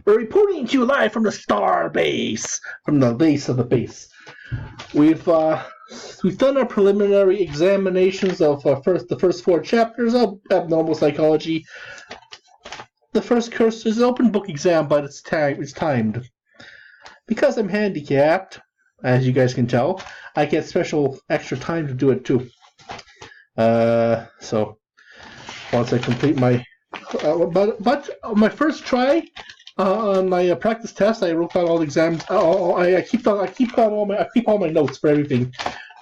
We're reporting to you live from the star base, from the base of the base. We've done our preliminary examinations of the first 4 chapters of abnormal psychology. The first course is an open book exam, but it's timed. Because I'm handicapped, as you guys can tell, I get special extra time to do it too. So once I complete my but my first try on my practice test, I wrote down all the exams. I keep all my notes for everything,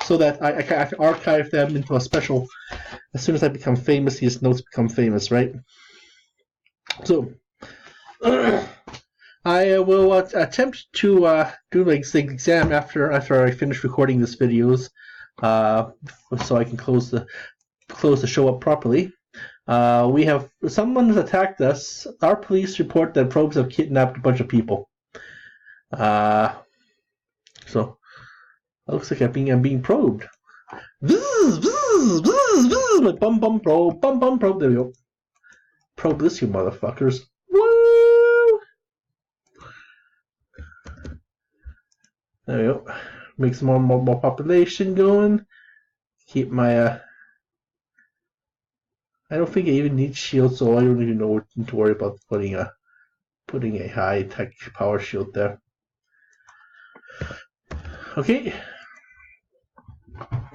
so that I can archive them into a special. As soon as I become famous, these notes become famous, right? So I will attempt to do the exam after I finish recording this videos, so I can close the show up properly. Someone has attacked us. Our police report that probes have kidnapped a bunch of people. So it looks like I'm being probed. My bum probe. There we go. Probe this, you motherfuckers. Woo! There we go. Make some more population going. Keep my I don't think I even need shield, so I don't even know what to worry about putting a high tech power shield there. Okay. I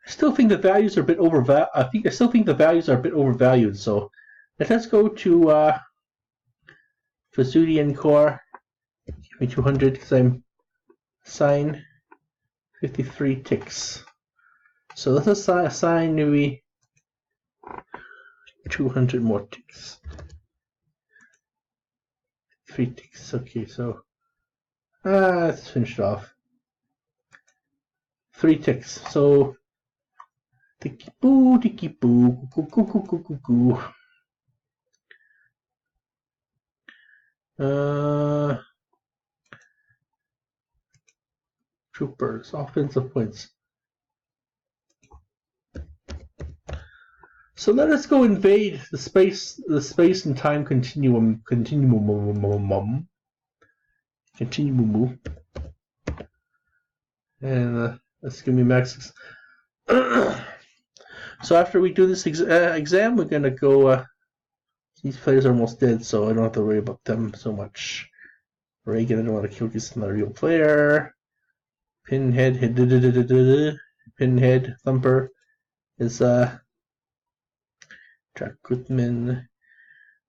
still think the values are a bit overvalued. I still think the values are a bit overvalued. So let's go to Vesuvian core. Give me 200 because I'm assigned 53 ticks. So let's assign maybe 200 more ticks. 3 ticks. Okay, so let's finish it off. 3 ticks. So ticky boo, goo. Troopers, offensive points. So let us go invade the space and time continuum. And let's give me max. So after we do this exam, we're gonna go. These players are almost dead, so I don't have to worry about them so much. Reagan, I don't want to kill this another real player. Pinhead, Thumper is Jack Goodman.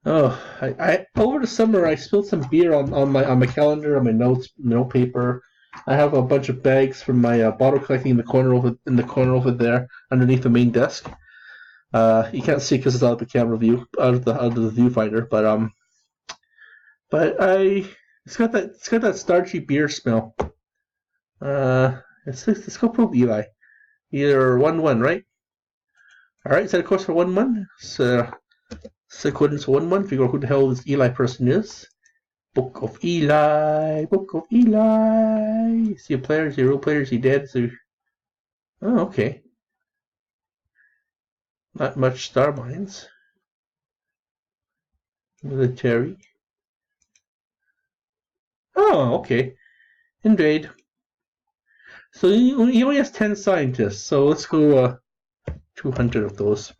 Oh, I over the summer I spilled some beer on my calendar, on my note paper. I have a bunch of bags from my bottle collecting in the corner over there, underneath the main desk. You can't see because it's out of the camera view, out of the viewfinder. But it's got that starchy beer smell. Let's go probe Eli. Either 1-1, right? Alright, set a course for 1-1. So according to 1-1, figure out who the hell this Eli person is. Book of Eli. Is he a player? Is he a real player? Is he dead? Oh, okay. Not much star mines. Military. Oh, okay. Invade. So he only has 10 scientists, so let's go 200 of those.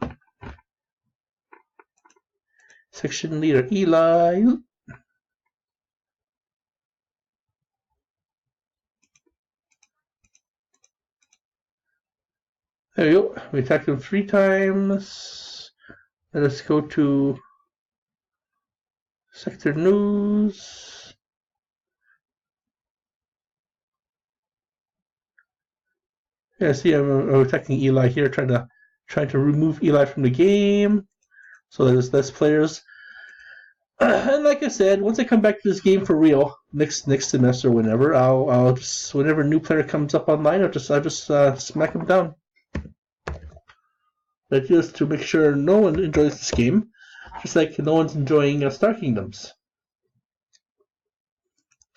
Section leader Eli. There we go. We attacked him 3 times. Let us go to sector news. Yeah, see, I'm attacking Eli here, trying to remove Eli from the game, so there's less players. And like I said, once I come back to this game for real, next semester, whenever, I'll just, whenever a new player comes up online, I'll just smack him down. But just to make sure no one enjoys this game, just like no one's enjoying Star Kingdoms.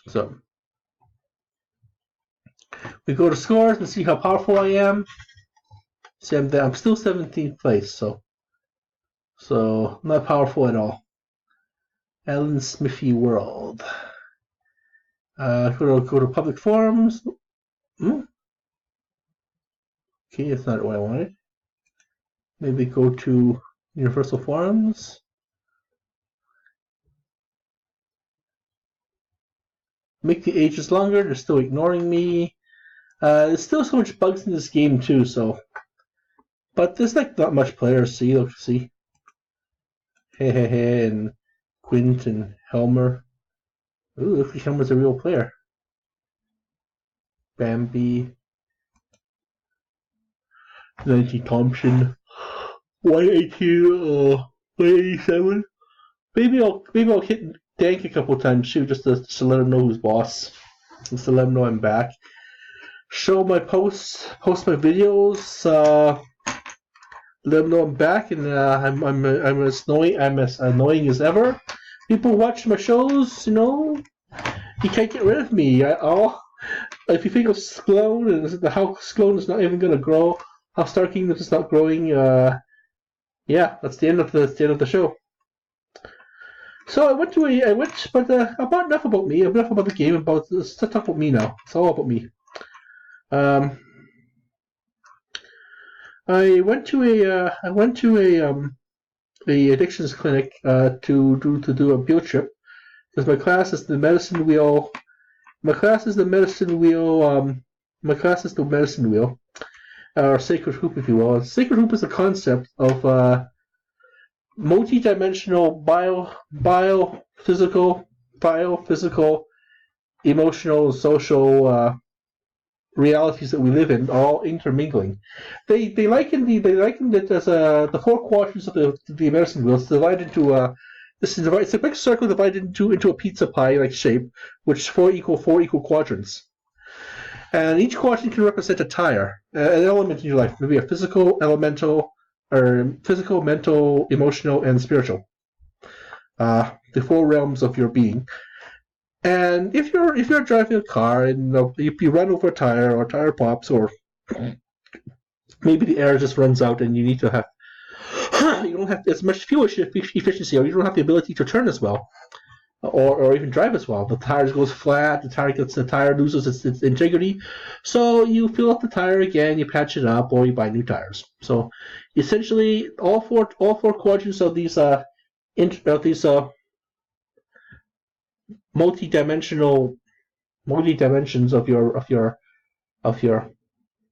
So we go to scores and see how powerful I am. See, I'm still 17th place, so not powerful at all. Alan Smithee World. Go to public forums. Okay, that's not what I wanted. Maybe go to Universal Forums. Make the ages longer. They're still ignoring me. There's still so much bugs in this game too. So, but there's like not much players. See, look, see. Hey, and Quint and Helmer. Ooh, looks like Helmer's a real player. Bambi. 90 Thompson. 118. 187. Maybe I'll hit Dank a couple times too, just to let him know who's boss. Just to let him know I'm back. Show my posts, post my videos, let them know I'm back, and I'm as annoying as ever. People watch my shows, you can't get rid of me. If you think of Sklone and how Sklone is not even gonna grow, how Star Kingdom is not growing, yeah, that's the end of the show. So but about enough about me. Enough about the game. Let's talk about me now. It's all about me. I went to a addictions clinic to do a field trip because my class is the medicine wheel. My class is the medicine wheel. Or sacred hoop, if you will. Sacred hoop is a concept of multi-dimensional biophysical, emotional, social realities that we live in, all intermingling. They likened it as the four quadrants of the medicine wheel. It's divided into it's a big circle divided into a pizza pie like shape, which four equal quadrants. And each quadrant can represent a tire, an element in your life, maybe a physical, elemental, or physical, mental, emotional, and spiritual. The four realms of your being. And if you're driving a car and you run over a tire or a tire pops, or maybe the air just runs out and you need to have you don't have as much fuel efficiency, or you don't have the ability to turn as well, or even drive as well. The tire goes flat. The tire loses its integrity. So you fill up the tire again, you patch it up, or you buy new tires. So essentially, all four quadrants of these multi-dimensions of your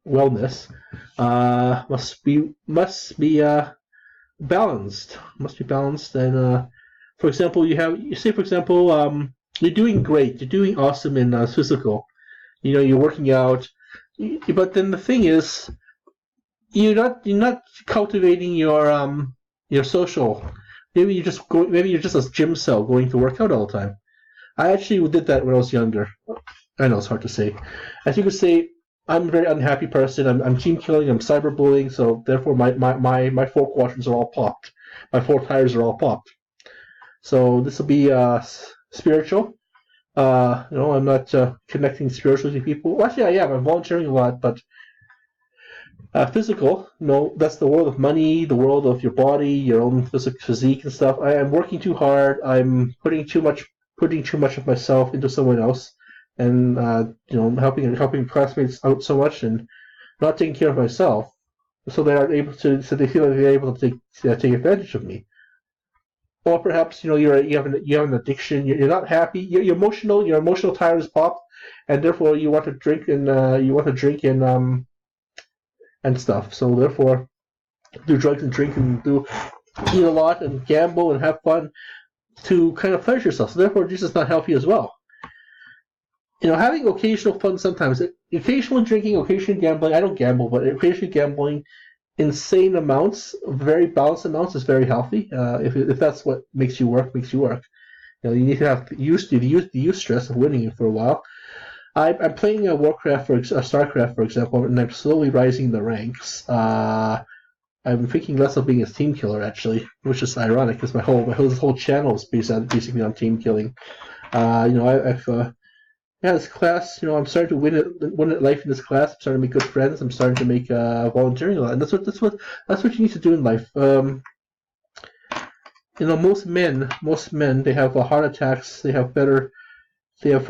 wellness must be balanced. And for example, you're doing great, you're doing awesome in physical. You're working out, but then the thing is, you're not cultivating your social. Maybe you're just a gym cell going to work out all the time. I actually did that when I was younger. I know it's hard to say. As you could say, I'm a very unhappy person. I'm team killing. I'm cyberbullying. So therefore, my four quadrants are all popped. My four tires are all popped. So this will be spiritual. I'm not connecting spiritually to people. Well, actually, I am. I'm volunteering a lot, but physical. That's the world of money, the world of your body, your own physique and stuff. I am working too hard. I'm putting too much of myself into someone else, and helping classmates out so much, and not taking care of myself, so they are able to. So they feel like they're able to take advantage of me. Or perhaps you have an addiction. You're not happy. Your emotional tire is popped, and therefore you want to drink and stuff. So therefore, do drugs and drink and eat a lot and gamble and have fun to kind of pleasure yourself. So therefore, this is not healthy as well. Having occasional fun sometimes, occasionally drinking, occasionally gambling. I don't gamble, but occasionally gambling, insane amounts, very balanced amounts, is very healthy. If that's what makes you work. You need to have the use stress of winning for a while. I'm playing Warcraft or Starcraft, for example, and I'm slowly rising the ranks. I'm thinking less of being a team killer, actually, which is ironic because my whole channel is basically on team killing. This class, I'm starting to win at life in this class. I'm starting to make good friends. I'm starting to make volunteering a lot, and that's what you need to do in life. most men, they have heart attacks. They have a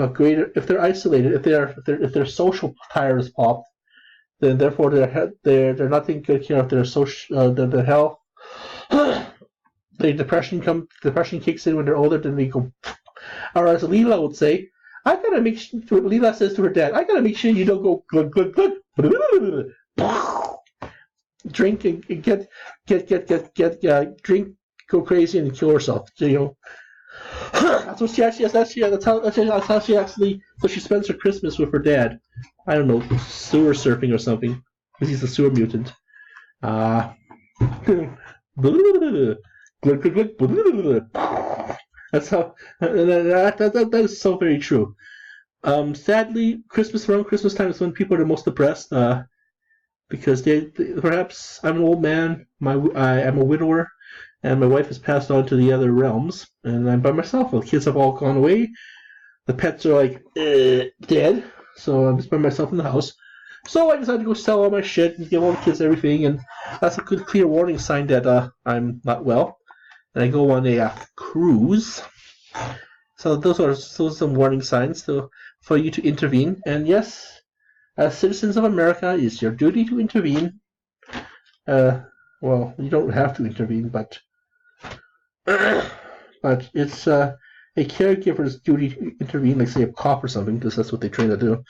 greater if they're isolated, if their social tire is popped, then therefore they're not taking good care of their social their health. The depression kicks in when they're older. Then they go, or as Leela would say, I gotta make sure. Leela says to her dad, I gotta make sure you don't go glug glug glug. Drink and get drink, go crazy and kill herself. That's what she actually. That's how she actually. So she spends her Christmas with her dad. I don't know, sewer surfing or something, because he's a sewer mutant. That's how. That is so very true. Sadly, around Christmas time is when people are the most depressed. Because perhaps I'm an old man. I'm a widower. And my wife has passed on to the other realms, and I'm by myself. The kids have all gone away. The pets are like dead, so I'm just by myself in the house. So I decided to go sell all my shit and give all the kids everything, and that's a good, clear warning sign that I'm not well. And I go on a cruise. So those are some warning signs for you to intervene. And yes, as citizens of America, it's your duty to intervene. Well, you don't have to intervene, but it's a caregiver's duty to intervene, like say a cop or something, because that's what they train to do.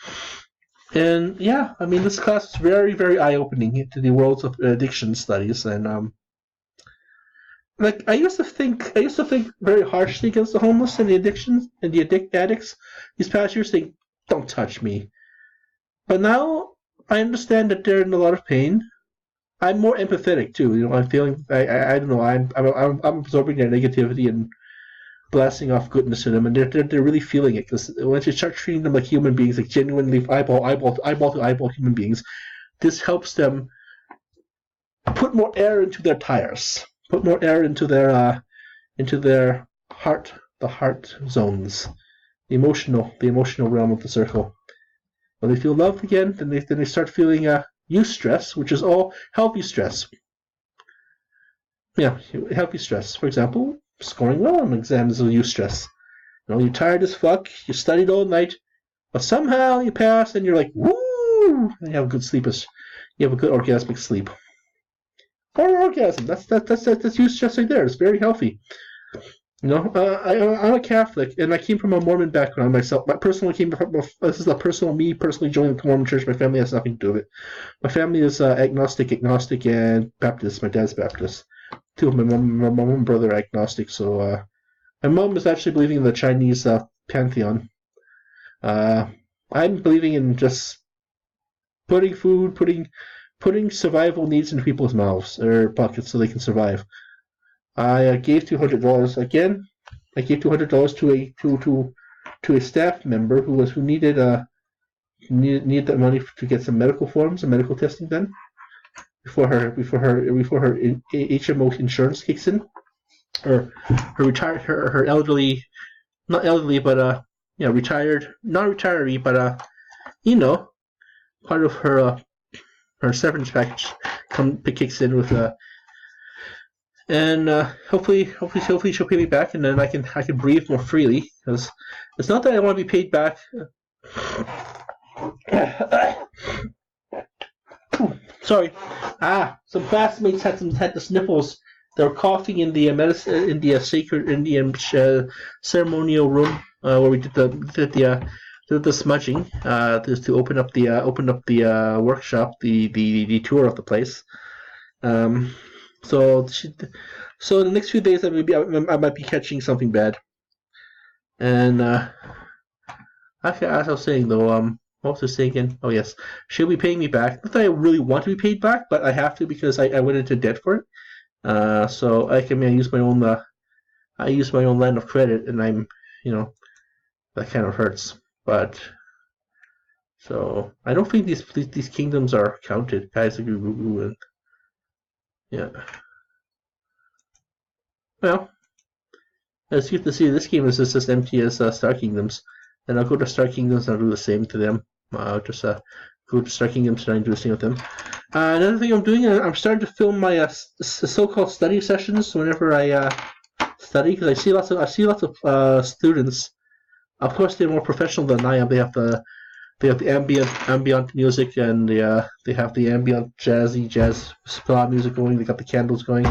And yeah, I mean, this class is very, very eye-opening into the worlds of addiction studies, and like I used to think very harshly against the homeless and the addictions and the addicts. These past years, think, don't touch me. But now I understand that they're in a lot of pain. I'm more empathetic too. I'm feeling. I don't know. I'm absorbing their negativity and blasting off goodness to them, and they're really feeling it. Because once you start treating them like human beings, like genuinely eyeball to eyeball human beings, this helps them put more air into their tires, put more air into their heart, the heart zones, the emotional realm of the circle. When they feel loved again, then they start feeling eustress, which is all healthy stress. Yeah, healthy stress. For example, scoring well on exams is eustress. You're tired as fuck, you studied all night, but somehow you pass and you're like, woo! And you have a good sleep. You have a good orgasmic sleep. Or orgasm. That's eustress right there. It's very healthy. I'm a Catholic, and I came from a Mormon background myself. This is a personal me personally joining the Mormon Church. My family has nothing to do with it. My family is agnostic, and Baptist. My dad's Baptist. Two of my mom and brother are agnostic. So my mom is actually believing in the Chinese pantheon. I'm believing in just putting survival needs into people's mouths or pockets so they can survive. I gave $200 again. I gave $200 to a staff member who needed that money to get some medical forms and medical testing done before her HMO insurance kicks in, or her elderly, not elderly, but retired, not retiree, but part of her severance package kicks in with and hopefully she'll pay me back, and then I can breathe more freely, because it's not that I want to be paid back. Sorry. Some classmates had the sniffles. They were coughing in the sacred Indian ceremonial room where we did the smudging just to open up the workshop, the tour of the place. So in the next few days, I might be catching something bad. And actually, as I was saying though, what was I saying again? Oh yes, she'll be paying me back. Not that I really want to be paid back, but I have to because I went into debt for it. So I use my own line of credit, and I'm that kind of hurts. But so I don't think these kingdoms are counted, guys. And yeah. Well, as you can see, this game is just as empty as Star Kingdoms, and I'll go to Star Kingdoms and I'll do the same to them. Go to Star Kingdoms and do the same with them. Another thing I'm doing, I'm starting to film my so-called study sessions whenever I study because I see lots of students. Of course, they're more professional than I am. They have the ambient music, and they have the ambient jazz spa music going. They got the candles going.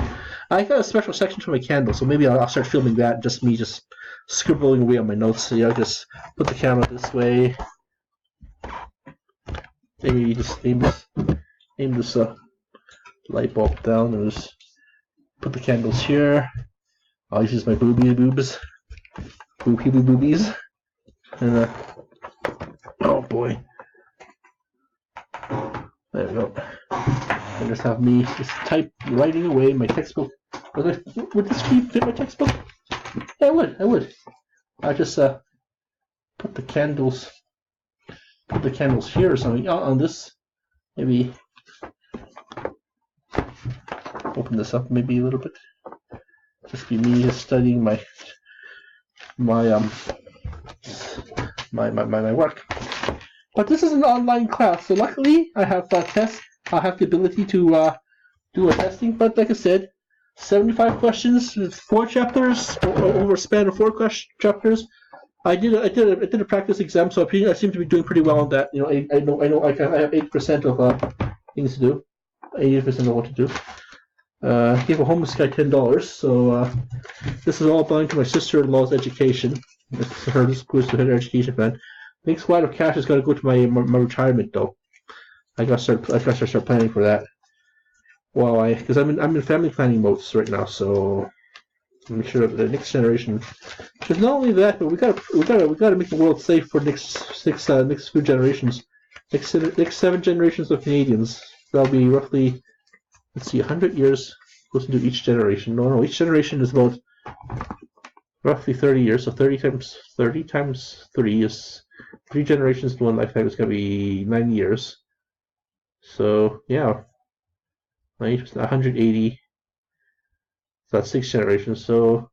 I got a special section for my candles, so maybe I'll start filming that. Just me, just scribbling away on my notes. So just put the camera this way. Maybe just aim this light bulb down and just put the candles here. I'll use my boobies, and oh boy, there we go. I just have me just writing away my textbook. Would this fit my textbook? Yeah, I would. I just put the candles here or something on this. Maybe open this up maybe a little bit. Just be me just studying my work. But this is an online class, so luckily I have tests. I have the ability to do a testing. But like I said, 75 questions, 4 chapters over a span of 4 chapters. I did a practice exam, so I seem to be doing pretty well on that. I know I have 8% of things to do, 80% of what to do. Gave a homeless guy $10, so this is all belonging to my sister-in-law's education. This goes to her education fund. Next wad of cash is going to go to my retirement, though. I got to start planning for that. Well, because I'm in family planning mode right now, so make sure that the next generation. Because not only that, but we gotta make the world safe for next few generations. Next 7 generations of Canadians. That'll be roughly, let's see, 100 years goes into each generation. No, each generation is about roughly 30 years. So 30 times 3 is 3 generations to one lifetime is gonna be 90 years. So yeah, 180. So that's 6 generations. So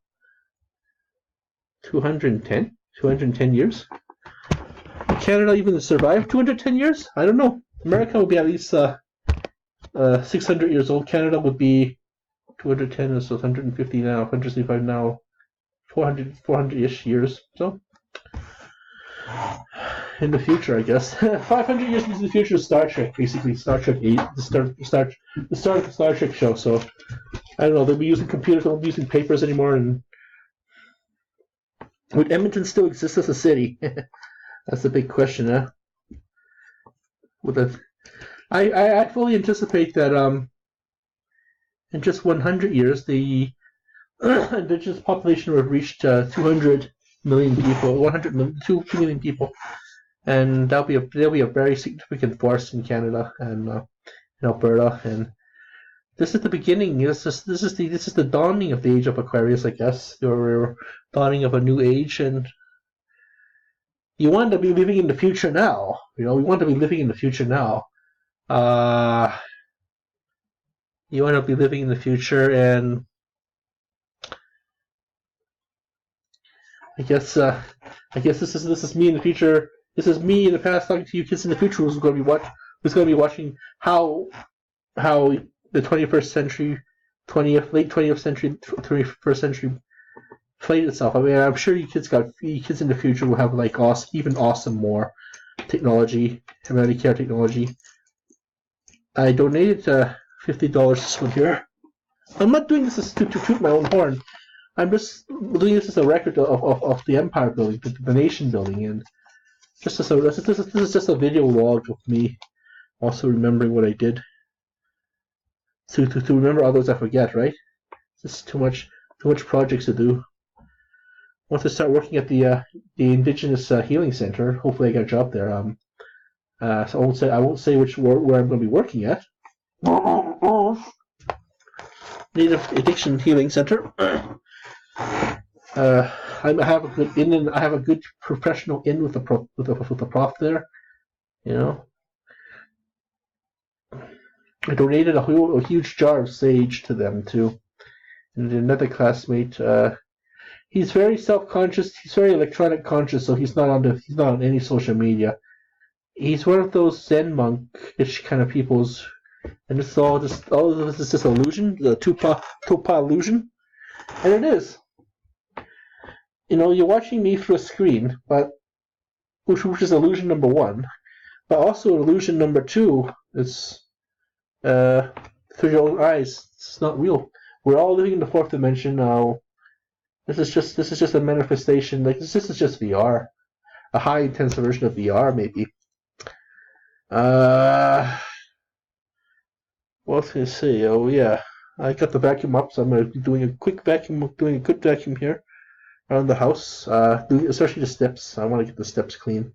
210 years. Canada even survive 210 years? I don't know. America will be at least 600 years old. Canada would be 210, so 150 now, 165 now, 400-ish years. So in the future, I guess 500 years into the future is Star Trek, basically Star Trek 8, the start of the Star Trek show. So I don't know. They'll be using computers, they won't be using papers anymore. And would Edmonton still exist as a city? That's the big question, huh? I fully anticipate that in just 100 years the indigenous population will have reached 200 million people, 2 million people, and there'll be a very significant force in Canada and in Alberta. And this is the beginning. This is the dawning of the age of Aquarius, I guess. Or dawning of a new age, and you want to be living in the future now. We want to be living in the future now. You want to be living in the future, and I guess this is me in the future. This is me in the past talking to you kids in the future who's going to be watching how the 21st century, late 20th century, 21st century played itself. I mean, I'm sure you kids in the future will have like awesome more technology, humanity care technology. I donated $50 this one here. I'm not doing this to toot my own horn. I'm just doing this as a record of the empire building, the nation building, and this is just a video log of me also remembering what I did. To remember others I forget, right? It's too much projects to do. Once I start working at the Indigenous Healing Center, hopefully I get a job there. So I won't say where I'm going to be working at. Native Addiction Healing Center. I have a good in, and I have a good professional in with the prof there. I donated a huge jar of sage to them too. And another classmate, he's very self-conscious. He's very electronic conscious, so he's not on any social media. He's one of those Zen monk-ish kind of peoples, and all of this is just illusion, the Tupa illusion, and it is. you're watching me through a screen, but which is illusion number one. But also illusion number two is through your own eyes. It's not real. We're all living in the fourth dimension now. This is just a manifestation. Like this is just VR, a high intense version of VR, maybe. What was I gonna say? Oh yeah, I got the vacuum up, so I'm gonna be doing a quick vacuum, doing a good vacuum here around the house. Especially the steps. I want to get the steps clean.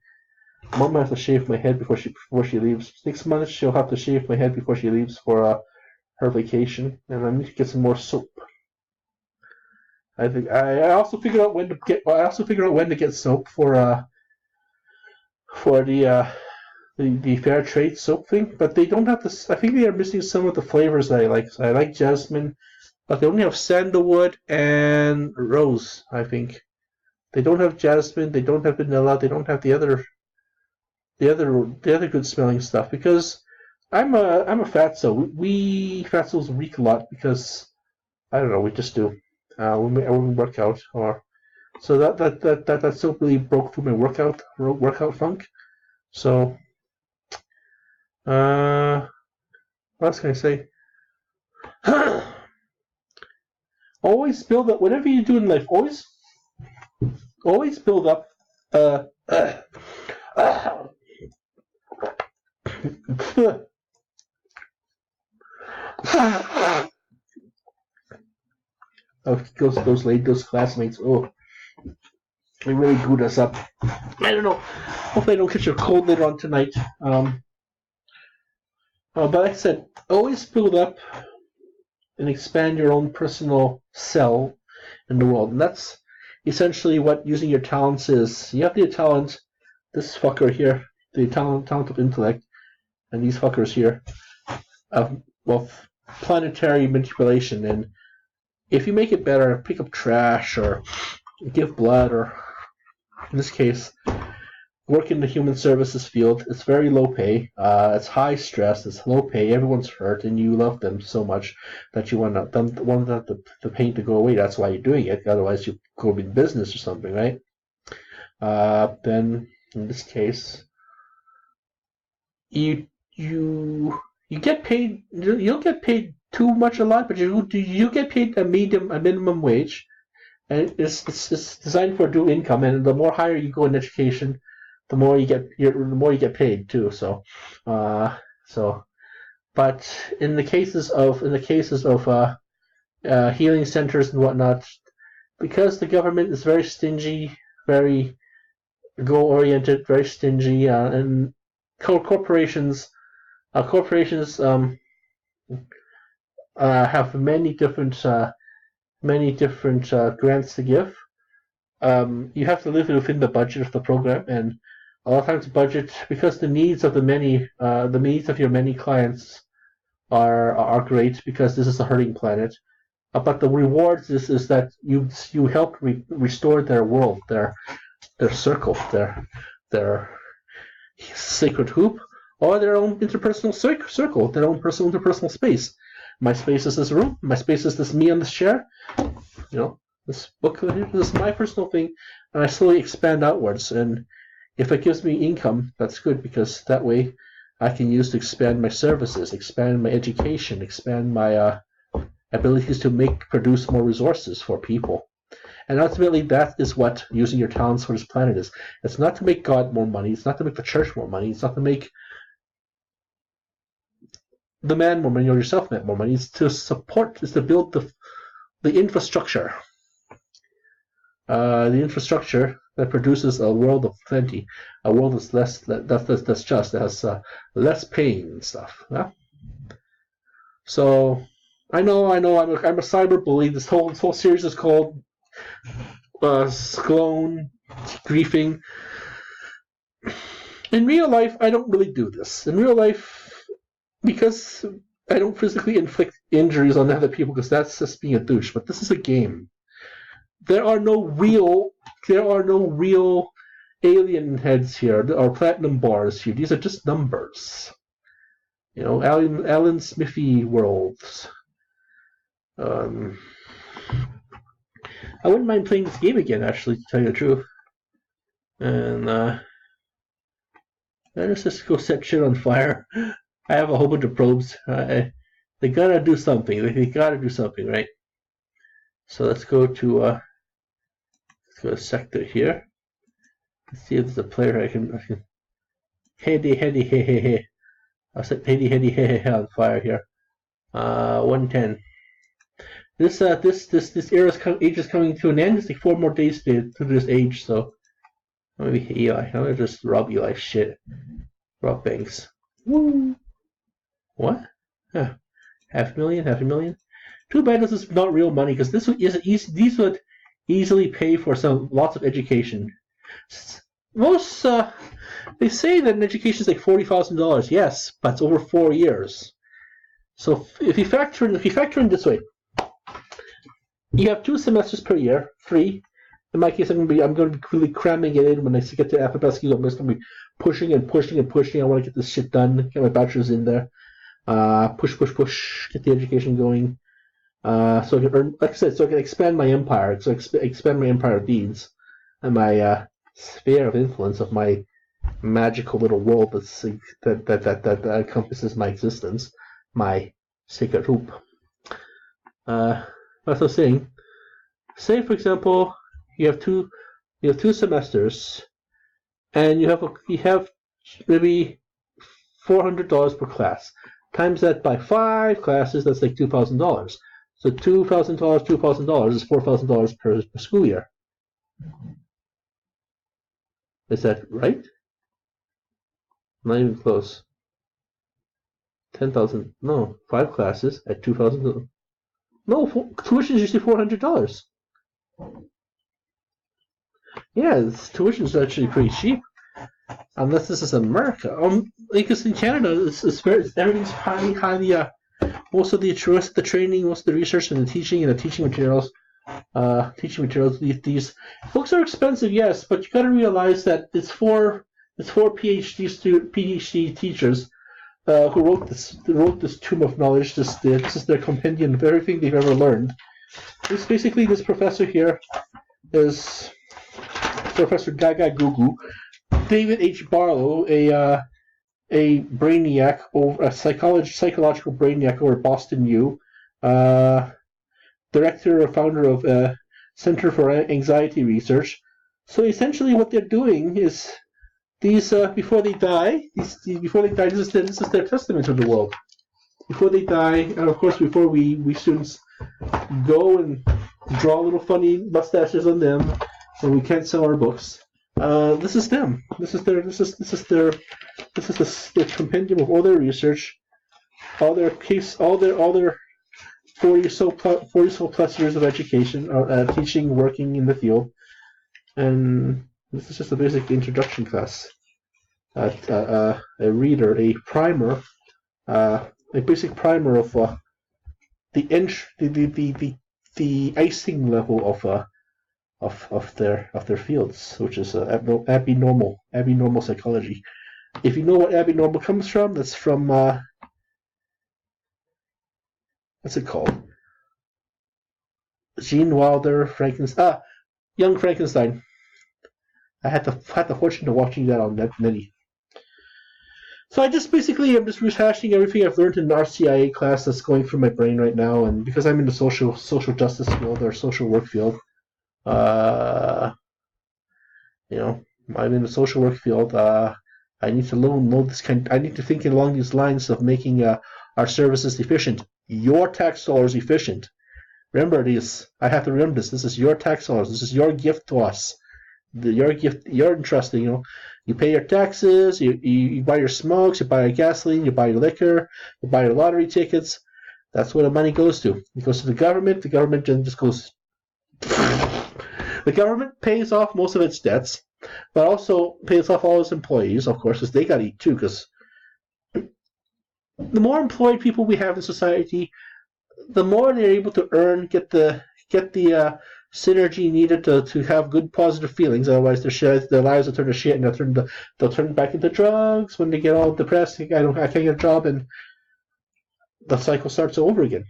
Mom has to shave my head before she leaves. Next month she'll have to shave my head before she leaves for her vacation, and I need to get some more soap. I think I also figured out when to get. I also figured out when to get soap for the fair trade soap thing, but they don't have this. I think they are missing some of the flavors that I like. So I like jasmine, but they only have sandalwood and rose. I think they don't have jasmine. They don't have vanilla. They don't have the other good smelling stuff because I'm a fatso. We fatsos reek a lot because I don't know. We just do. When we work out or so that soap really broke through my workout funk. So what else can I say? Always build up. Whatever you do in life, always build up. Those classmates. Oh, they really booed us up. I don't know. Hopefully, I don't catch a cold later on tonight. But like I said, always build up and expand your own personal cell in the world, and that's essentially what using your talents is. You have the talent, this fucker here, the talent of intellect, and these fuckers here, of planetary manipulation. And if you make it better, pick up trash or give blood, or in this case, work in the human services field. It's very low pay. It's high stress. It's low pay. Everyone's hurt, and you love them so much that you want the pain to go away. That's why you're doing it. Otherwise, you go in business or something, right? Then in this case, you get paid. You don't get paid too much a lot, but you get paid a minimum wage, and it's designed for due income. And the more higher you go in education, the more you get paid too. So, but in the cases of healing centers and whatnot, because the government is very stingy, very goal oriented, very stingy, and corporations have many different grants to give. You have to live within the budget of the program, and a lot of times budget, because the needs of your many clients are great, because this is a hurting planet. But the rewards is that you help restore their world, their circle, their sacred hoop, or their own interpersonal circle, their own personal interpersonal space. My space is this room. My space is this me on this chair. This book. This is my personal thing, and I slowly expand outwards. And if it gives me income, that's good, because that way I can use to expand my services, expand my education, expand my abilities to produce more resources for people. And ultimately, that is what using your talents for this planet is. It's not to make God more money. It's not to make the church more money. It's not to make the man more money or yourself more money. It's to support. It's to build the infrastructure. The infrastructure that produces a world of plenty, a world that's that's just, that has less pain and stuff. Yeah? So I know, I'm a cyber bully. This whole series is called Sklone, griefing. In real life, I don't really do this. In real life, because I don't physically inflict injuries on other people, because that's just being a douche. But this is a game. There are no real alien heads here, or platinum bars here. These are just numbers. Alan Smithee worlds. I wouldn't mind playing this game again, actually, to tell you the truth. And let's just go set shit on fire. I have a whole bunch of probes. They gotta do something. They gotta do something, right? So let's go to sector here. Let's see if there's a player I can. Heady, hey. I'll set heady, hey on fire here. 110. This age is coming to an end. It's like 4 more days to this age, so maybe Eli. I'm gonna just rob Eli shit. Rob banks. Woo! What? Huh. Half a million? Too bad this is not real money, because these would easily pay for lots of education. Most they say that an education is like $40,000. Yes, but it's over 4 years. So if you factor in this way, you have 2 semesters per year, free. In my case, I'm going to be really cramming it in when I get to alphabet school. I'm just going to be pushing. I want to get this shit done. Get my bachelor's in there. Push. Get the education going. So I can earn, like I said, so I can expand my empire. So expand my empire of deeds and my sphere of influence of my magical little world that encompasses my existence, my sacred hoop. As I was saying, say for example, you have two semesters, and you have maybe $400 per class. Times that by 5 classes, that's like $2,000. So $2,000 is $4,000 per school year. Is that right? Not even close. 10,000. No, 5 classes at $2,000. No, tuition is usually $400. Yeah, tuition is actually pretty cheap, unless this is America. Because in Canada, everything's highly. Most of the training, most of the research, and the teaching materials. These books are expensive, yes, but you got to realize that it's for PhD teachers who wrote this tomb of knowledge. This is their compendium of everything they've ever learned. This professor here is Professor Gaga Gugu, David H. Barlow, a brainiac, a psychological brainiac over at Boston U, director or founder of Center for Anxiety Research. So essentially, what they're doing is these before they die, this is their testament to the world. Before they die, and of course, before we students go and draw little funny mustaches on them, and we can't sell our books. This is them. This is their compendium of all their research, all their 40 so plus years of education, teaching, working in the field, and this is just a basic introduction class. A reader, a primer, a basic primer of the icing level of their fields, which is abnormal psychology. If you know what abnormal comes from, that's from what's it called? Gene Wilder, Young Frankenstein. I had the fortune of watching that on Netty. So I'm just rehashing everything I've learned in the RCIA class that's going through my brain right now, and because I'm in the social justice field or social work field, I'm in the social work field. I need to know this kind. I need to think along these lines of making our services efficient. Your tax dollars efficient. Remember this. I have to remember this. This is your tax dollars. This is your gift to us. Your gift. You're entrusting. You pay your taxes. You buy your smokes. You buy your gasoline. You buy your liquor. You buy your lottery tickets. That's where the money goes to. It goes to the government. The government then just goes. The government pays off most of its debts, but also pays off all its employees, of course, because they got to eat too. Because the more employed people we have in society, the more they're able to get the synergy needed to have good positive feelings. Otherwise, their lives will turn to shit, and they'll turn back into drugs when they get all depressed. I can't get a job, and the cycle starts over again,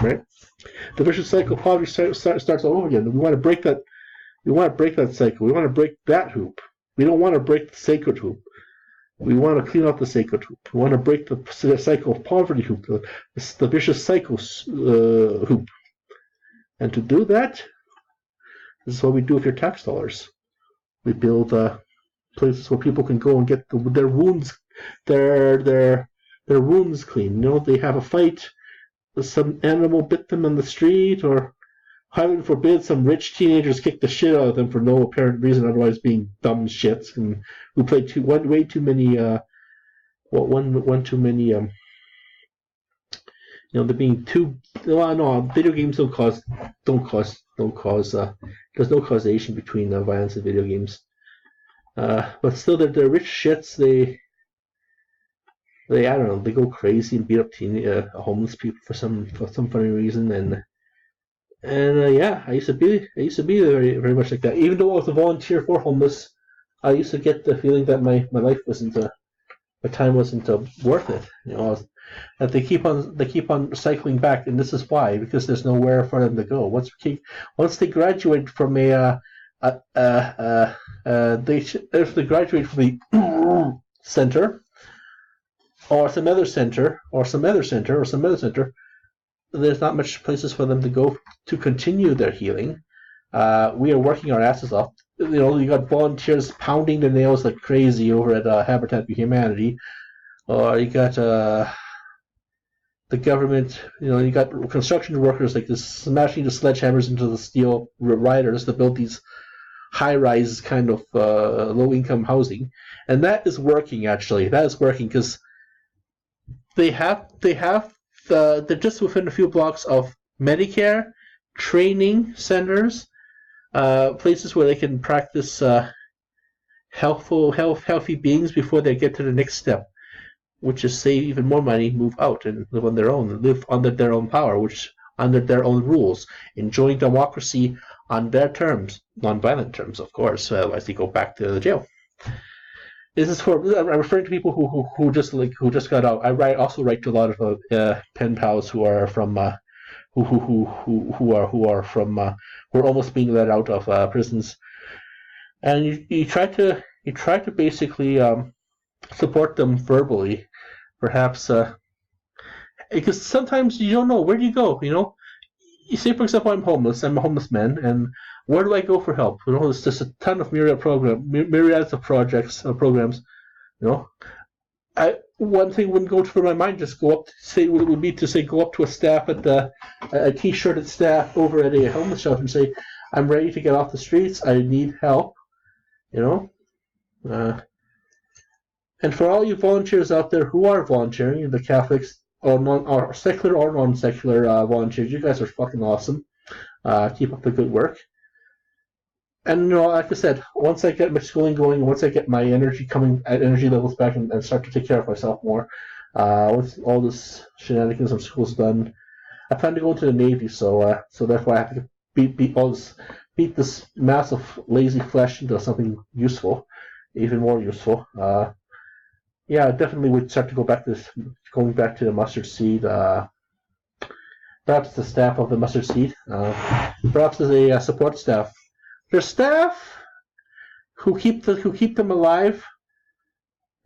right? The vicious cycle of poverty starts all over again. We want to break that. We want to break that cycle. We want to break that hoop. We don't want to break the sacred hoop. We want to clean out the sacred hoop. We want to break the cycle of poverty hoop, the vicious cycle hoop. And to do that, this is what we do with your tax dollars. We build places where people can go and get their wounds, their wounds clean. You know, they have a fight. Some animal bit them in the street, or heaven forbid, some rich teenagers kick the shit out of them for no apparent reason, otherwise being dumb shits, and who play way too many they're being too. No, video games don't cause. There's no causation between violence and video games. But still, they're rich shits. They I don't know. They go crazy and beat up homeless people for some funny reason, and yeah, I used to be very very much like that. Even though I was a volunteer for homeless, I used to get the feeling that my life wasn't my time wasn't worth it. You know, that they keep on cycling back, and this is why, because there's nowhere for them to go. Once they graduate from if they graduate from the center, or some other center, there's not much places for them to go to continue their healing. We are working our asses off. You know, you got volunteers pounding their nails like crazy over at Habitat for Humanity, or you got the government. You know, you got construction workers like this smashing the sledgehammers into the steel riders to build these high-rise kind of low-income housing, and that is working. Actually, that is working because they're just within a few blocks of Medicare, training centers, places where they can practice healthy beings before they get to the next step, which is save even more money, move out, and live on their own, live under their own power, which under their own rules, enjoying democracy on their terms, non-violent terms, of course, as they go back to the jail. This is I'm referring to people who just got out. I also write to a lot of pen pals who are from who are almost being let out of prisons, and you try to basically support them verbally, perhaps, because sometimes you don't know where do you go. You know, you say, for example, I'm homeless. I'm a homeless man, and where do I go for help? You know, there's just a ton of myriads of programs. You know, one thing wouldn't go through my mind. Just go up. Go up to a staff at a t-shirted staff over at a homeless shelter and say, "I'm ready to get off the streets. I need help." You know, and for all you volunteers out there who are volunteering, the Catholics or secular or non-secular volunteers, you guys are fucking awesome. Keep up the good work. And you know, like I said, once I get my schooling going, once I get my energy levels back, and start to take care of myself more, once all this shenanigans of school's done, I plan to go into the Navy. So therefore, I have to beat this mass of lazy flesh into something useful, even more useful. Yeah, I definitely would start to going back to the mustard seed. Perhaps the staff of the mustard seed. Perhaps as a support staff. There's staff who keep them alive,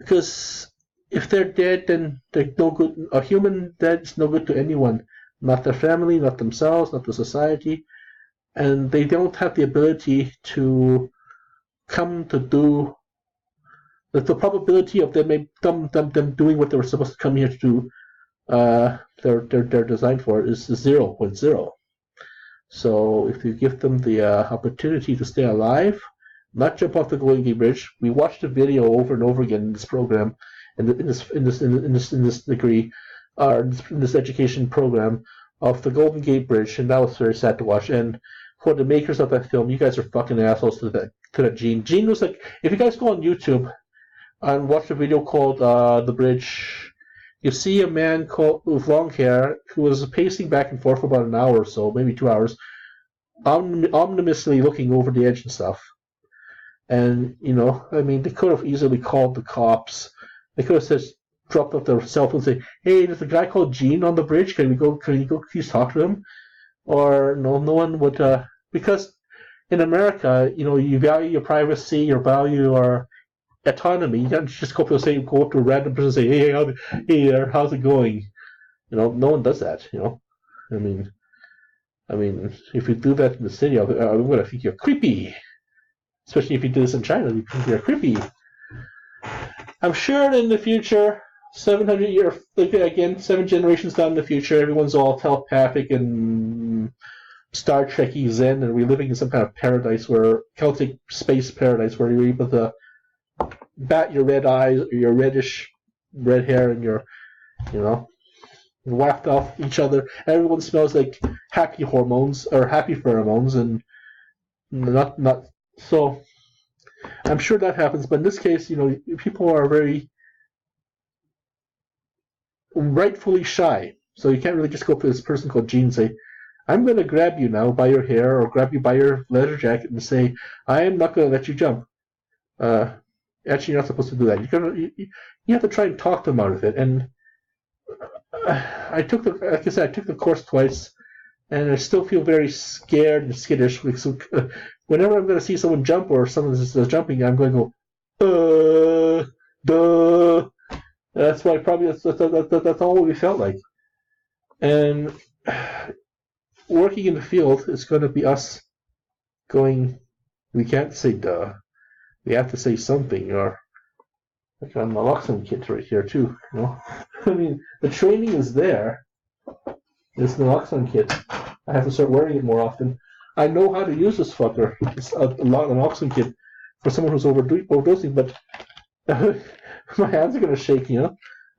because if they're dead, then they're no good. A human dead is no good to anyone, not their family, not themselves, not the society, and they don't have the ability to come to do. The probability of them doing what they were supposed to come here to do, they're designed for, is 0.0. So if you give them the opportunity to stay alive, not jump off the Golden Gate Bridge. We watched a video over and over again in this program, in this degree, in this education program, of the Golden Gate Bridge, and that was very sad to watch. And for the makers of that film, you guys are fucking assholes to that Gene. Gene was like, if you guys go on YouTube and watch a video called The Bridge, you see a man with long hair who was pacing back and forth for about an hour or so, maybe 2 hours, ominously looking over the edge and stuff. And, you know, I mean, they could have easily called the cops. They could have said, drop off their cell phone and say, "Hey, there's a guy called Gene on the bridge. Can you go please talk to him?" Or no one would, because in America, you value your privacy, you value your autonomy. You can't just go up to a random person and say, "Hey there, how's it going?" No one does that. I mean, if you do that in the city, I'm gonna think you're creepy. Especially if you do this in China, you think you're creepy. I'm sure in the future, 700 years, again, 7 generations down in the future, everyone's all telepathic and Star Trek-y Zen, and we're living in some kind of paradise Celtic space paradise, where you're able to bat your red eyes, or your red hair, and waft off each other. Everyone smells like happy hormones or happy pheromones, and not so. I'm sure that happens, but in this case, people are very rightfully shy. So you can't really just go up to this person called Gene and say, "I'm going to grab you now by your hair or grab you by your leather jacket and say, I am not going to let you jump." Actually, you're not supposed to do that. You have to try and talk them out of it. And I took the course twice, and I still feel very scared and skittish. So, whenever I'm going to see someone jump or someone is jumping, I'm going to go, duh. That's why probably that's all we felt like. And working in the field is going to be us going, we can't say duh. We have to say something, or like on the naloxone kit right here too. I mean, the training is there. This naloxone kit. I have to start wearing it more often. I know how to use this fucker. It's a naloxone kit for someone who's overdosing, but my hands are gonna shake.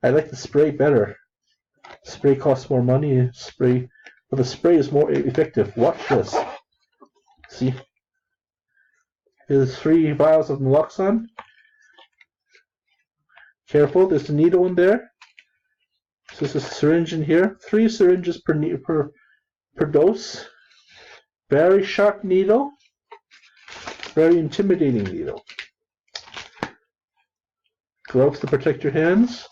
I like the spray better. Spray costs more money. But the spray is more effective. Watch this. See, here's 3 vials of naloxone. Careful, there's a needle in there. So there's a syringe in here. 3 syringes per dose. Very sharp needle. Very intimidating needle. Gloves to protect your hands.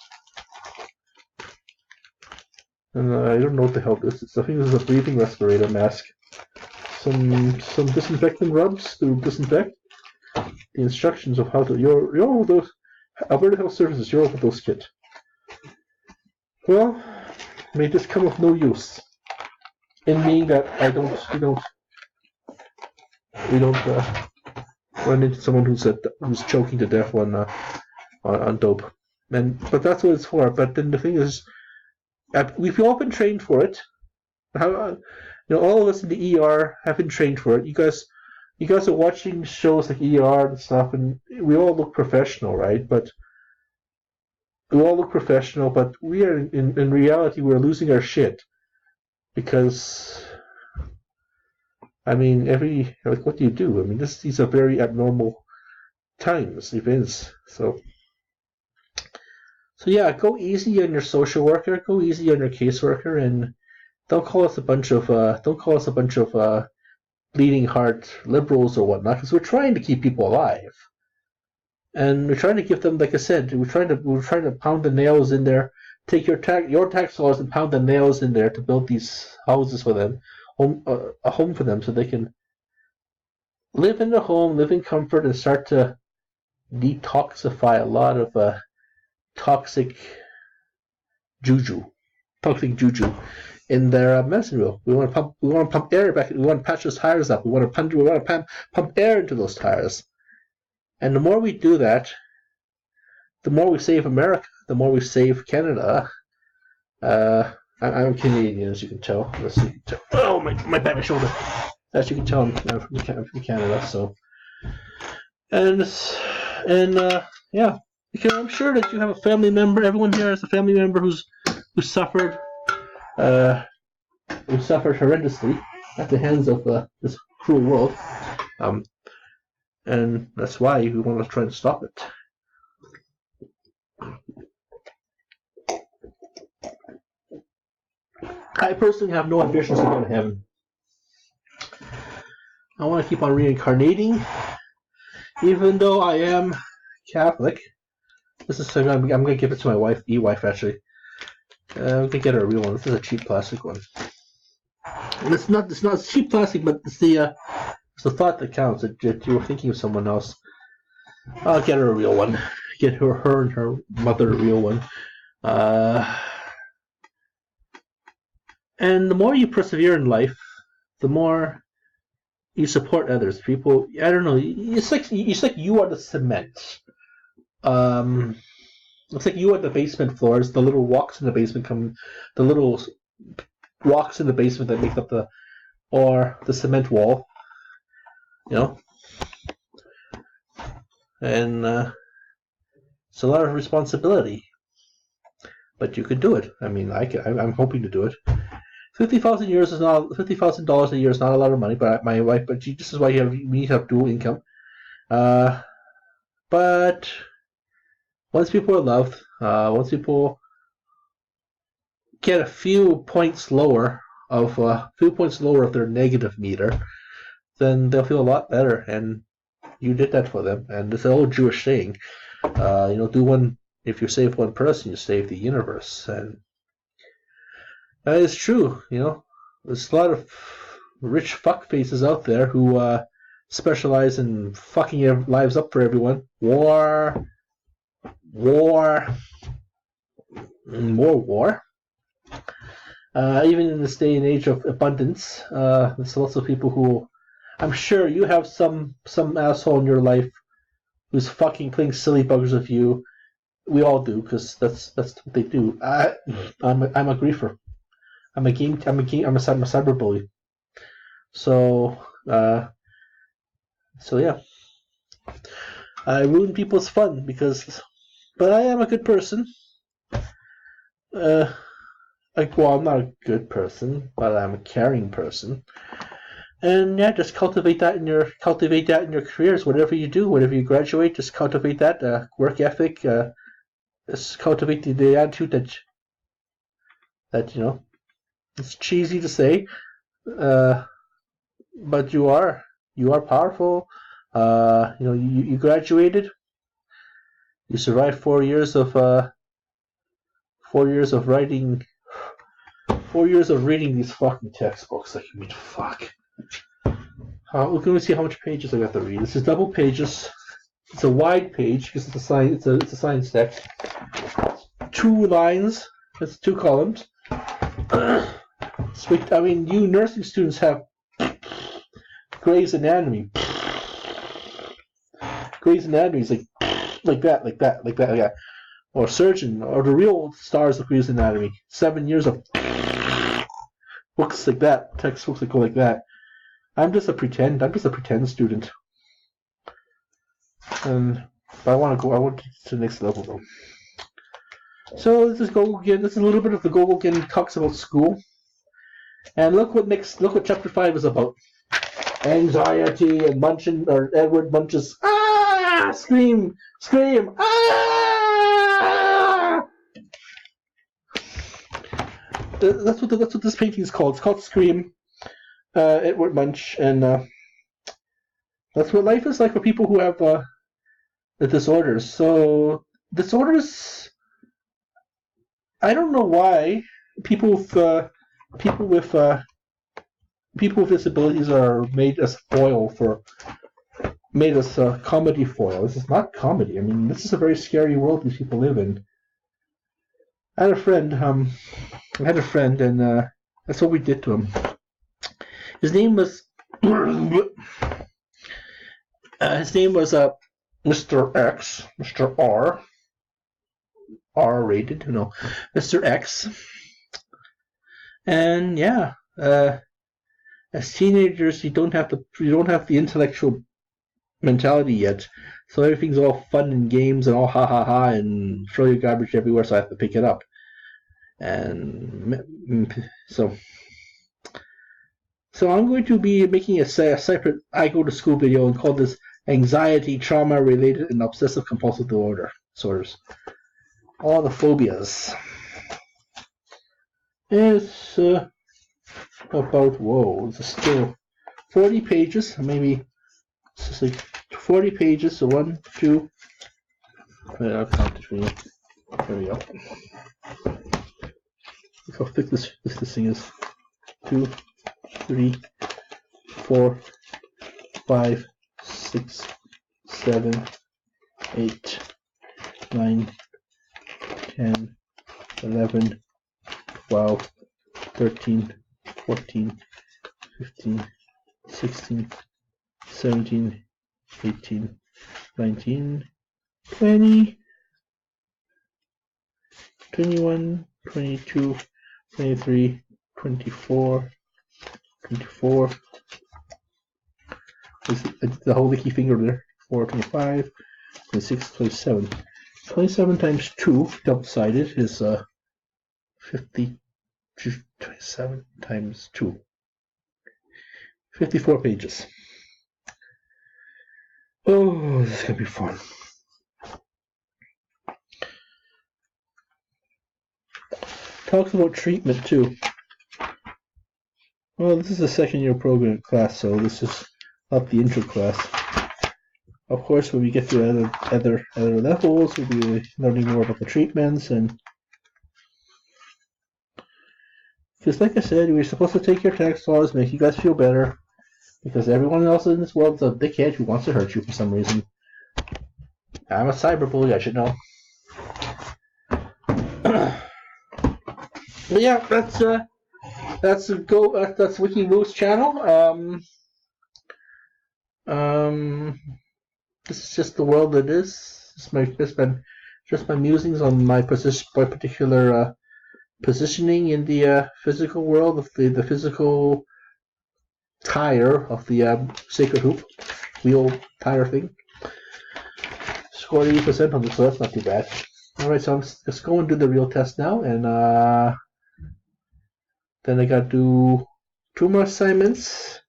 And I don't know what the hell this is. I think this is a breathing respirator mask. Some disinfectant rubs to disinfect. The instructions of how to your overdose. Alberta Health Services, your overdose kit. Well, may this come of no use. In meaning that we don't run into someone who's choking to death on dope. But that's what it's for. But then the thing is, we've all been trained for it. All of us in the ER have been trained for it. You guys are watching shows like ER and stuff, and we all look professional, right? But we all look professional, but we are in reality we're losing our shit because, I mean, what do you do? I mean, these are very abnormal times, events. So yeah, go easy on your social worker, go easy on your caseworker, and don't call us a bunch of bleeding heart liberals or whatnot, because we're trying to keep people alive, and we're trying to give them, like I said, we're trying to pound the nails in there. Take your tax dollars and pound the nails in there to build these houses for them, a home for them, so they can live in the home, live in comfort, and start to detoxify a lot of toxic juju in their medicine wheel. We want to pump air back. We want to patch those tires up. We want to pump air into those tires. And the more we do that, the more we save America. The more we save Canada. I'm Canadian, as you can tell. Oh, my back, my shoulder. As you can tell, I'm from Canada. So, yeah. Because I'm sure that you have a family member. Everyone here has a family member who suffered horrendously at the hands of this cruel world, and that's why we want to try to stop it. I personally have no ambitions to go to heaven. I want to keep on reincarnating, even though I am Catholic. This is I'm gonna give it to my wife, E-wife actually. I'm gonna get her a real one. This is a cheap plastic one. And it's not cheap plastic, but it's the thought that counts. That you were thinking of someone else. I'll get her a real one. Get her and her mother a real one. And the more you persevere in life, the more you support others. People, I don't know. It's like you are the cement. It's like you are the basement floors. The little walks in the basement the little rocks in the basement that make up the cement wall. You know, and it's a lot of responsibility. But you could do it. I mean, I'm hoping to do it. $50,000 a year is not $50,000 a year is not a lot of money. But my wife, this is why we need to have dual income. But once people are loved, once people get a few points lower of their negative meter, then they'll feel a lot better. And you did that for them. And it's an old Jewish saying, if you save one person, you save the universe. And that is true. There's a lot of rich fuckfaces out there who specialize in fucking your lives up for everyone. War. Even in this day and age of abundance, there's lots of people who, I'm sure you have some asshole in your life who's fucking playing silly buggers with you. We all do, because that's what they do. I'm a griefer. I'm a cyber bully. So yeah. I ruin people's fun but I am a good person. I'm not a good person, but I'm a caring person. And yeah, just cultivate that in your careers, whatever you do, whatever you graduate, just cultivate that work ethic. Just cultivate the attitude that it's cheesy to say, but you are powerful. You graduated. You survived 4 years of writing. 4 years of reading these fucking textbooks. Like, I mean, fuck. We're going to see how much pages I got to read. This is double pages. It's a wide page because it's a science. It's a science text. 2 lines. That's 2 columns. I mean, you nursing students have Grey's Anatomy. Grey's Anatomy is like that. Or Surgeon, or the real stars of Grey's Anatomy. 7 years of books like that, textbooks that go like that. I'm just a pretend student. But I want to the next level though. So this is Go again. This is a little bit of the Go again talks about school. And look what chapter 5 is about. Anxiety and Munchin, or Edward Munch's scream, That's what this painting is called. It's called Scream, Edward Munch, and that's what life is like for people who have the disorders. So disorders, I don't know why people with disabilities are made as comedy foil. This is not comedy. I mean, this is a very scary world these people live in. I had a friend, and that's what we did to him. His name was Mr. X, Mr. R rated, Mr. X. And yeah, as teenagers, you don't have the intellectual mentality yet, so everything's all fun and games and all ha ha ha and throw your garbage everywhere, so I have to pick it up. And so I'm going to be making a separate I go to school video and call this anxiety, trauma related and obsessive compulsive disorders. All the phobias. It's about, it's still 40 pages, maybe it's just like 40 pages, so 1, 2, I'll count it for you. There we go. Look how thick this thing is. 2, 3, 4, 5, 6, 7, 8, 9, 10, 11, 12, 13, 14, 15, 16, 17, 18, 19, 20, 21, 22, 23, 24, 24. The whole leaky finger there. 4, 25, 26, 27. 27 times 2, double-sided, is 50. 27 times 2. 54 pages. Oh, this is going to be fun. Talks about treatment, too. Well, this is a second-year program class, so this is not the intro class. Of course, when we get to other levels, we'll be learning more about the treatments, and because, like I said, we're supposed to take your tax laws, make you guys feel better, because everyone else in this world is a dickhead who wants to hurt you for some reason. I'm a cyberbully, I should know. But yeah, that's WikiWoo's channel. This is just the world it is. Just my musings on my particular positioning in the physical world of the physical tire of the sacred hoop wheel tire thing. Scored 80% on this, so that's not too bad. Alright, so let's go and do the real test now, and then I got to do 2 more assignments.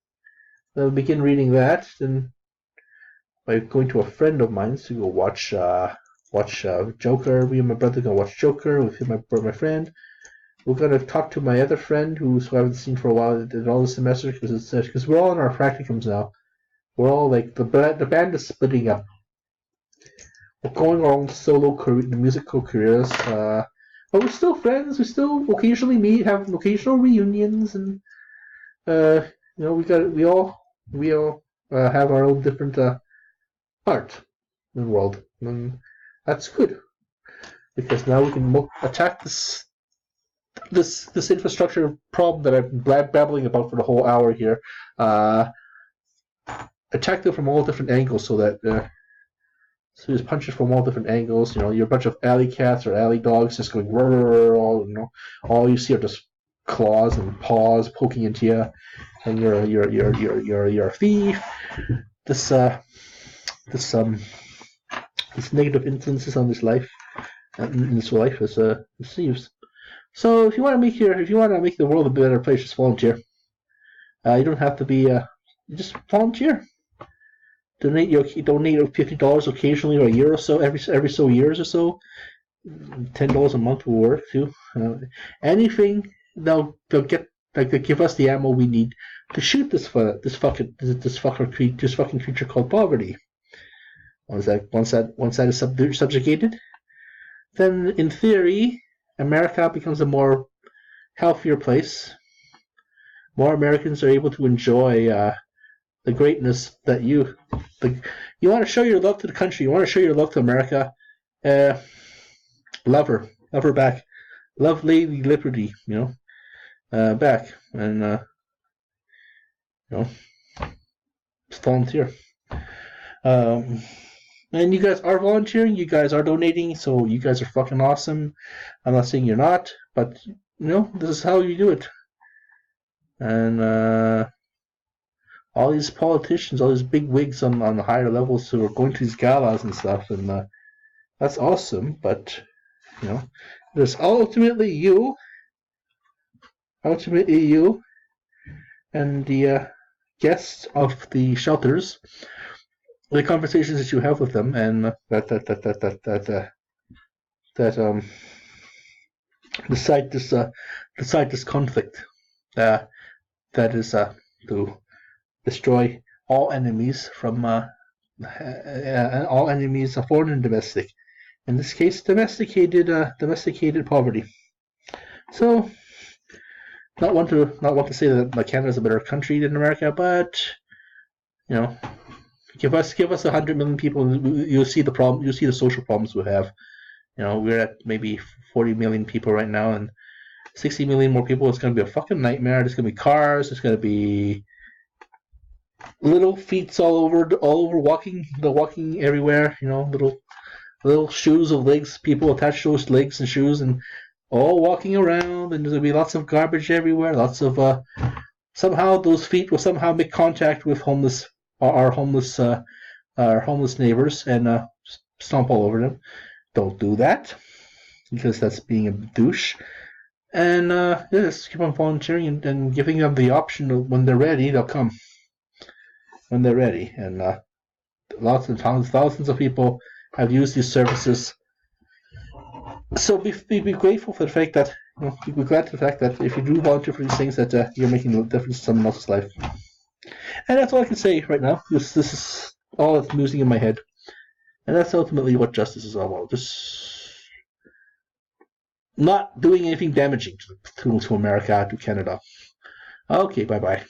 Then I'll begin reading that. Then by going to a friend of mine to go watch Joker. Me and my brother gonna watch Joker with my friend. We're gonna talk to my other friend who I haven't seen for a while in all the semester because we're all in our practicums now. We're all like the band is splitting up. We're going our own solo musical careers. But we're still friends. We still occasionally meet, have occasional reunions, and we all have our own different part in the world, and that's good because now we can attack this infrastructure problem that I've been babbling about for the whole hour here. Attack them from all different angles, so that so you just punch it from all different angles. You're a bunch of alley cats or alley dogs just going all you see are just claws and paws poking into you, and you're a thief. This negative influences on this life, in this life as thieves. So if you want to make the world a better place, just volunteer. You don't have to be. Just volunteer. Donate $50 occasionally, or a year or so, every so years or so. $10 a month will work too. Anything they'll give us the ammo we need to shoot this fucking creature called poverty. Once that is subjugated, then in theory, America becomes a more healthier place. More Americans are able to enjoy the greatness that you want to show your love to the country. You want to show your love to America. Love her back. Love Lady Liberty, back, and just volunteer. And you guys are volunteering, you guys are donating, so you guys are fucking awesome. I'm not saying you're not, but this is how you do it. And all these politicians, all these big wigs on the higher levels who are going to these galas and stuff, and that's awesome, but there's ultimately you and the guests of the shelters, the conversations that you have with them, and decide this conflict that is to destroy all enemies from all enemies, foreign and domestic, in this case, domesticated poverty. So, not want to say that Canada is a better country than America, but you know, give us 100 million people, you'll see the problem. You'll see the social problems we have. You know, we're at maybe 40 million people right now, and 60 million more people. It's going to be a fucking nightmare. There's going to be cars. There's going to be little feet all over, walking everywhere. You know, little shoes of legs. People attach those legs and shoes and all walking around. And there's going to be lots of garbage everywhere. Lots of somehow those feet will somehow make contact with our homeless neighbors and stomp all over them. Don't do that, because that's being a douche. And just keep on volunteering and giving them the option of when they're ready, they'll come. When they're ready. And thousands of people have used these services. So be grateful for the fact that, be glad for the fact that if you do volunteer for these things, that you're making a difference in someone else's life. And that's all I can say right now. This is all that's musing in my head. And that's ultimately what justice is all about. Just not doing anything damaging to America, to Canada. Okay, bye-bye.